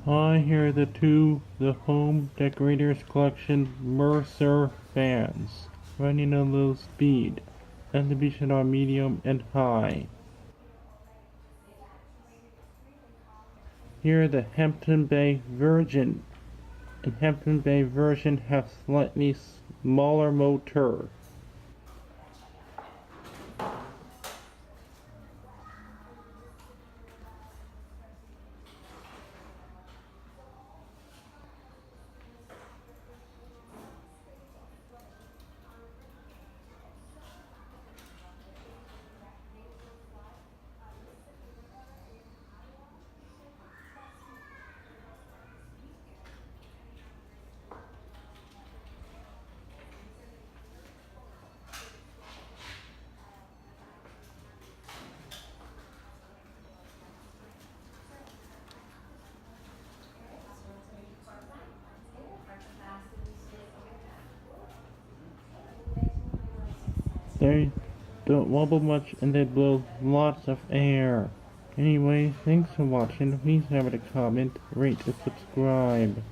Hi, here are the home Decorators Collection Mercer fans, running a low speed, exhibition on medium and high. Here the Hampton Bay version. And Hampton Bay version has slightly smaller motor. They don't wobble much and they blow lots of air. Anyway, thanks for watching. Please remember to comment, rate, and subscribe.